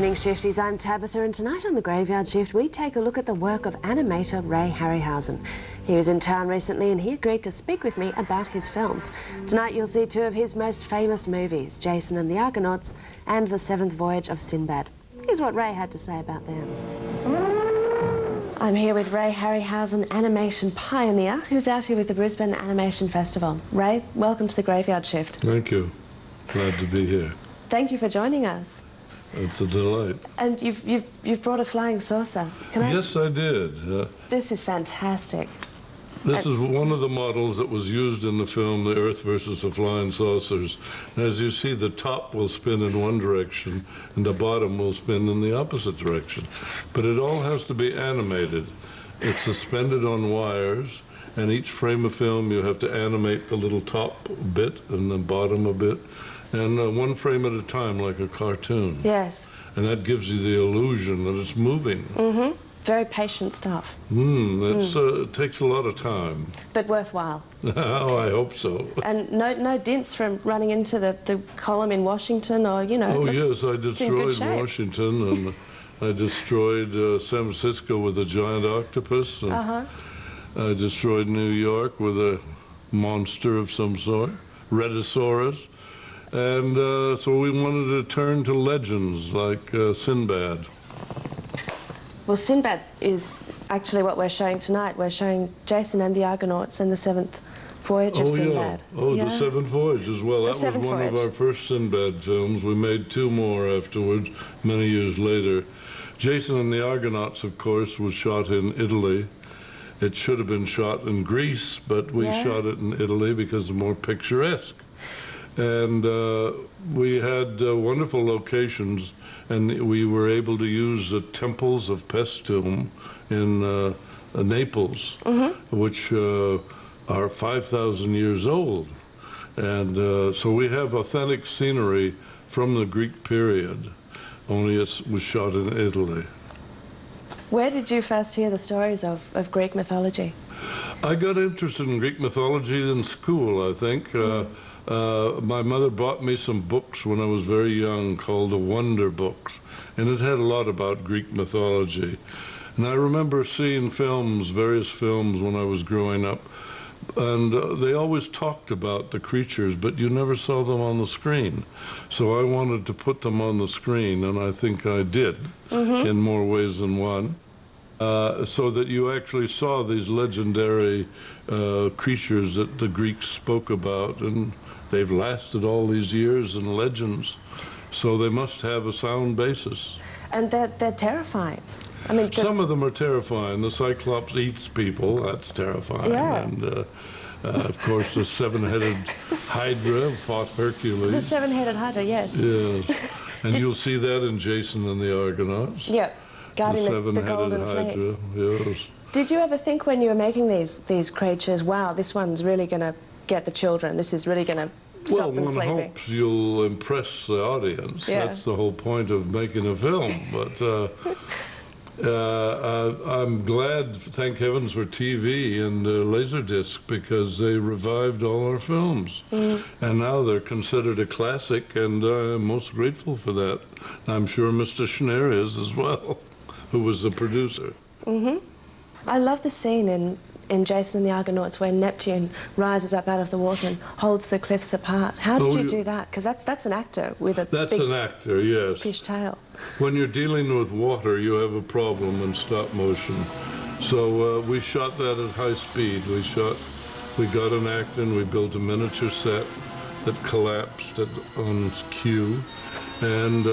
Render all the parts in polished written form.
Evening Shifties, I'm Tabitha, and tonight on the Graveyard Shift we take a look at the work of animator Ray Harryhausen. He was in town recently and he agreed to speak with me about his films. Tonight you'll see two of his most famous movies, Jason and the Argonauts and The Seventh Voyage of Sinbad. Here's what Ray had to say about them. I'm here with Ray Harryhausen, animation pioneer, who's out here with the Brisbane Animation Festival. Ray, welcome to the Graveyard Shift. Thank you. Glad to be here. Thank you for joining us. It's a delight. And you've brought a flying saucer. Yes, I did. This is fantastic. This is one of the models that was used in the film The Earth versus the Flying Saucers. And as you see, the top will spin in one direction and the bottom will spin in the opposite direction. But it all has to be animated. It's suspended on wires, and each frame of film you have to animate the little top bit and the bottom a bit. And one frame at a time, like a cartoon. Yes. And that gives you the illusion that it's moving. Mm-hmm. Very patient stuff. It takes a lot of time. But worthwhile. Oh, I hope so. And no dents from running into the column in Washington, or, you know. Oh, yes, I destroyed Washington, and I destroyed San Francisco with a giant octopus. And I destroyed New York with a monster of some sort, Rhedosaurus. And so we wanted to turn to legends like Sinbad. Well, Sinbad is actually what we're showing tonight. We're showing Jason and the Argonauts and the Seventh Voyage of Sinbad. The Seventh Voyage as well. That was one of our first Sinbad films. We made two more afterwards, many years later. Jason and the Argonauts, of course, was shot in Italy. It should have been shot in Greece, but we shot it in Italy because it's more picturesque. And we had wonderful locations, and we were able to use the temples of Paestum in Naples, which are 5,000 years old. And so we have authentic scenery from the Greek period, only it was shot in Italy. Where did you first hear the stories of Greek mythology? I got interested in Greek mythology in school, I think. My mother bought me some books when I was very young called the Wonder Books, and it had a lot about Greek mythology. And I remember seeing films, various films when I was growing up, and they always talked about the creatures, but you never saw them on the screen. So I wanted to put them on the screen, and I think I did in more ways than one. So that you actually saw these legendary creatures that the Greeks spoke about, and they've lasted all these years in legends, so they must have a sound basis. And they're terrifying. I mean, some of them are terrifying. The Cyclops eats people, that's terrifying. Yeah. And of course the seven-headed Hydra fought Hercules. The seven-headed Hydra, yes. Yes. And you'll see that in Jason and the Argonauts. Yeah. Guarding the seven-headed golden Hydra, fleece. yes. Did you ever think when you were making these creatures, wow, this one's really going to get the children, this is really going to stop them sleeping? Well, one hopes you'll impress the audience. Yeah. That's the whole point of making a film. But I'm glad, thank heavens for TV and Laserdisc, because they revived all our films. And now they're considered a classic, and I'm most grateful for that. I'm sure Mr. Schneer is as well, who was the producer. I love the scene in Jason and the Argonauts where Neptune rises up out of the water and holds the cliffs apart. How did you do that? Because that's an actor with a big an actor, yes. Fish tail. When you're dealing with water, you have a problem in stop motion. So we shot that at high speed. We got an actor and we built a miniature set that collapsed on cue. And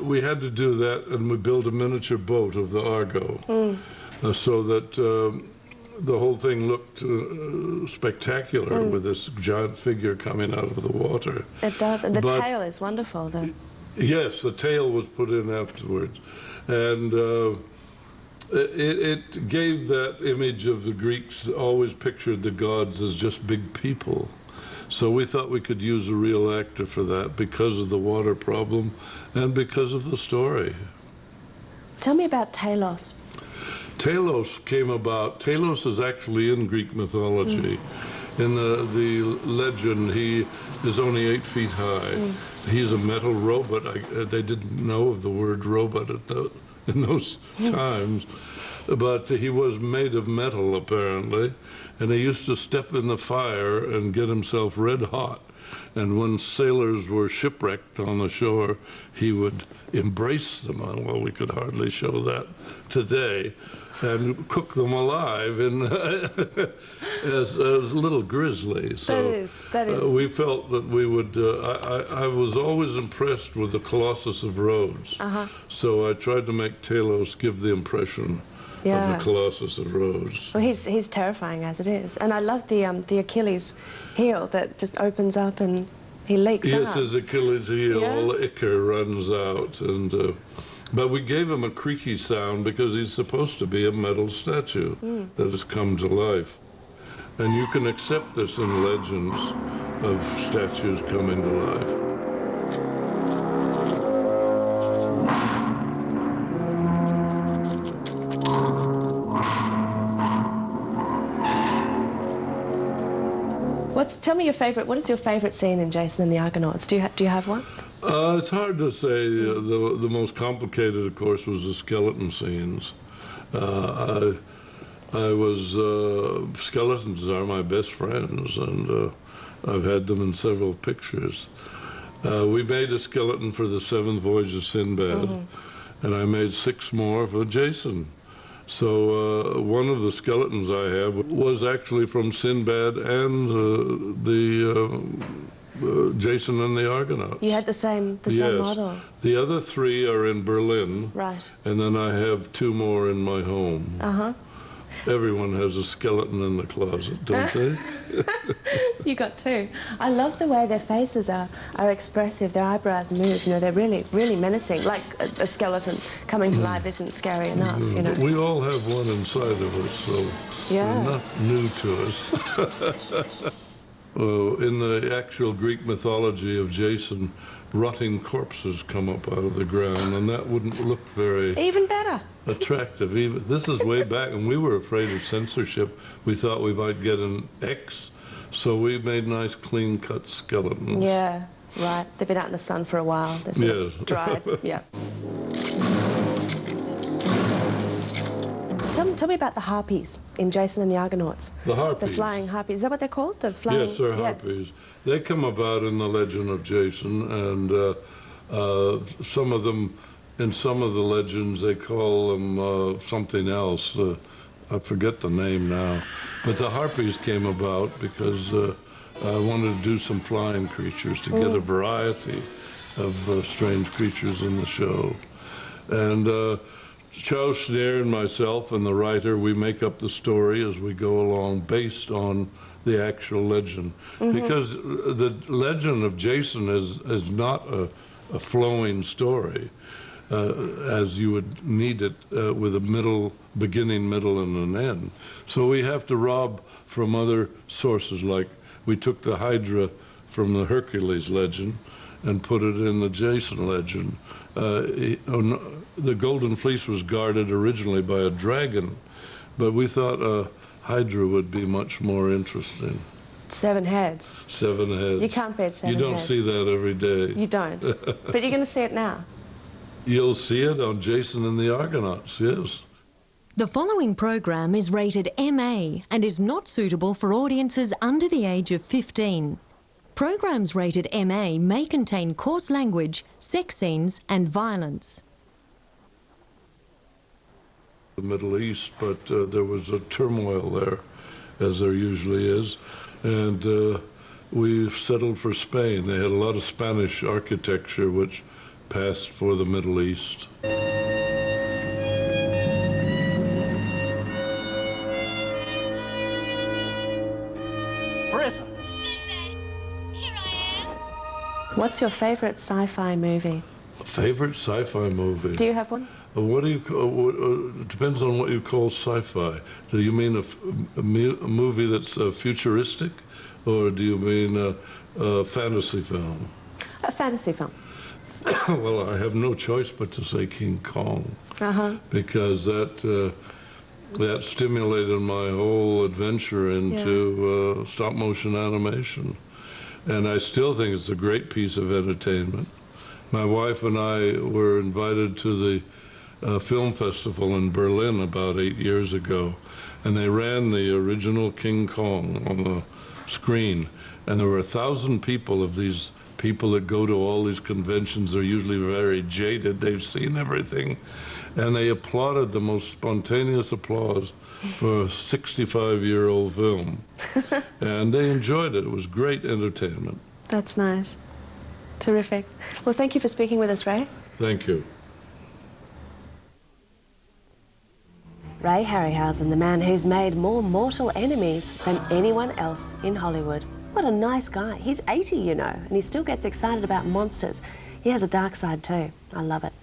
we had to do that, and we built a miniature boat of the Argo. So that the whole thing looked spectacular with this giant figure coming out of the water. It does, and the tail is wonderful. Yes, the tail was put in afterwards. And it gave that image of the Greeks, always pictured the gods as just big people. So we thought we could use a real actor for that because of the water problem and because of the story. Tell me about Talos. Talos came about. Talos is actually in Greek mythology. In the legend, he is only 8 feet high, He's a metal robot. They didn't know of the word robot in those times, but he was made of metal apparently, and he used to step in the fire and get himself red hot. And when sailors were shipwrecked on the shore, he would embrace them. Well, we could hardly show that today, and cook them alive as little grizzlies. So that is. we felt that we would. I was always impressed with the Colossus of Rhodes. So I tried to make Talos give the impression of the Colossus of Rhodes. Well, he's terrifying as it is, and I love the Achilles heel that just opens up and he leaks out. Yes, his Achilles heel, all the ichor runs out, and. But we gave him a creaky sound because he's supposed to be a metal statue that has come to life. And you can accept this in legends of statues coming to life. Tell me your favorite. What is your favorite scene in Jason and the Argonauts? Do you have one? It's hard to say. The most complicated, of course, was the skeleton scenes. Skeletons are my best friends, and I've had them in several pictures. We made a skeleton for the 7th Voyage of Sinbad, and I made 6 more for Jason. So one of the skeletons I have was actually from Sinbad and Jason and the Argonauts. You had the same model. The other 3 are in Berlin. Right. And then I have 2 more in my home. Everyone has a skeleton in the closet, don't they? You got 2. I love the way their faces are expressive. Their eyebrows move. You know, they're really, really menacing. Like a skeleton coming to life isn't scary enough. You know. But we all have one inside of us, so they're not new to us. In the actual Greek mythology of Jason, rotting corpses come up out of the ground, and that wouldn't look very even better attractive. This is way back, and we were afraid of censorship. We thought we might get an X, so we made nice, clean-cut skeletons. Yeah, right. They've been out in the sun for a while. They're sort of dried. Yeah. Tell me about the harpies in Jason and the Argonauts. The harpies. The flying harpies. Is that what they're called? The flying. Yes, they're harpies. They come about in the legend of Jason, and some of them, in some of the legends, they call them something else. I forget the name now. But the harpies came about because I wanted to do some flying creatures to get a variety of strange creatures in the show. And Charles Schneer and myself and the writer, we make up the story as we go along based on the actual legend. Because the legend of Jason is not a flowing story as you would need it with a beginning, middle, and an end. So we have to rob from other sources, like we took the Hydra from the Hercules legend and put it in the Jason legend. The Golden Fleece was guarded originally by a dragon, but we thought a Hydra would be much more interesting. 7 heads. 7 heads. You can't beat 7 heads. You don't see that every day. You don't. But you're going to see it now. You'll see it on Jason and the Argonauts, yes. The following program is rated MA and is not suitable for audiences under the age of 15. Programs rated MA may contain coarse language, sex scenes and violence. The Middle East, but there was a turmoil there, as there usually is, and we settled for Spain. They had a lot of Spanish architecture which passed for the Middle East. Brisbane. Here I am. What's your favourite sci-fi movie? A favorite sci-fi movie? Do you have one? What do you call, it depends on what you call sci-fi. Do you mean a movie that's futuristic, or do you mean a fantasy film? A fantasy film. Well, I have no choice but to say King Kong, because that stimulated my whole adventure into stop-motion animation. and I still think it's a great piece of entertainment. My wife and I were invited to the film festival in Berlin about 8 years ago, and they ran the original King Kong on the screen, and there were 1,000 people of these people that go to all these conventions. Are usually very jaded, they've seen everything, and they applauded, the most spontaneous applause for a 65-year-old film. And they enjoyed it. It was great entertainment. That's nice. Terrific. Well, thank you for speaking with us, Ray. Thank you. Ray Harryhausen, the man who's made more mortal enemies than anyone else in Hollywood. What a nice guy. He's 80, you know, and he still gets excited about monsters. He has a dark side too. I love it.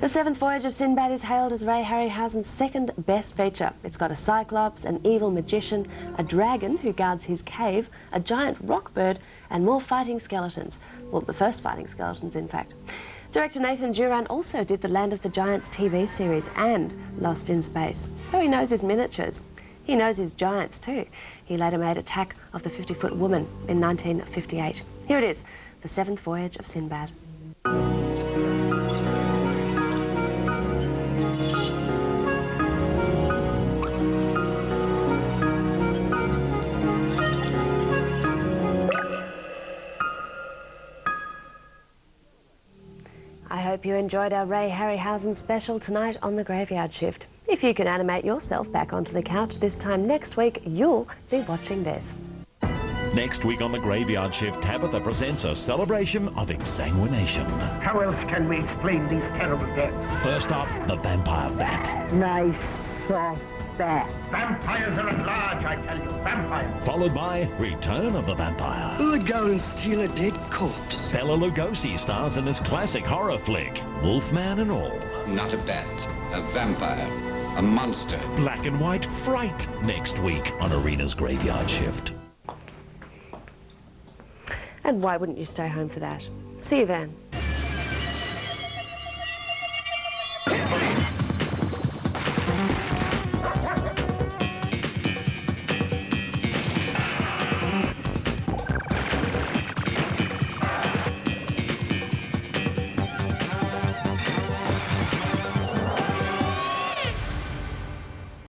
The Seventh Voyage of Sinbad is hailed as Ray Harryhausen's second best feature. It's got a cyclops, an evil magician, a dragon who guards his cave, a giant rock bird, and more fighting skeletons. Well, the first fighting skeletons, in fact. Director Nathan Duran also did the Land of the Giants TV series and Lost in Space, so he knows his miniatures. He knows his giants too. He later made Attack of the 50-Foot Woman in 1958. Here it is, The Seventh Voyage of Sinbad. I hope you enjoyed our Ray Harryhausen special tonight on The Graveyard Shift. If you can animate yourself back onto the couch this time next week, you'll be watching this. Next week on The Graveyard Shift, Tabitha presents a celebration of exsanguination. How else can we explain these terrible deaths? First up, the vampire bat. Nice, soft bat. Vampires are at large, I tell you. Vampires. Followed by Return of the Vampire. Who would go and steal a dead corpse? Bela Lugosi stars in this classic horror flick, Wolfman and all. Not a bat, a vampire, a monster. Black and white fright next week on Arena's Graveyard Shift. And why wouldn't you stay home for that? See you then.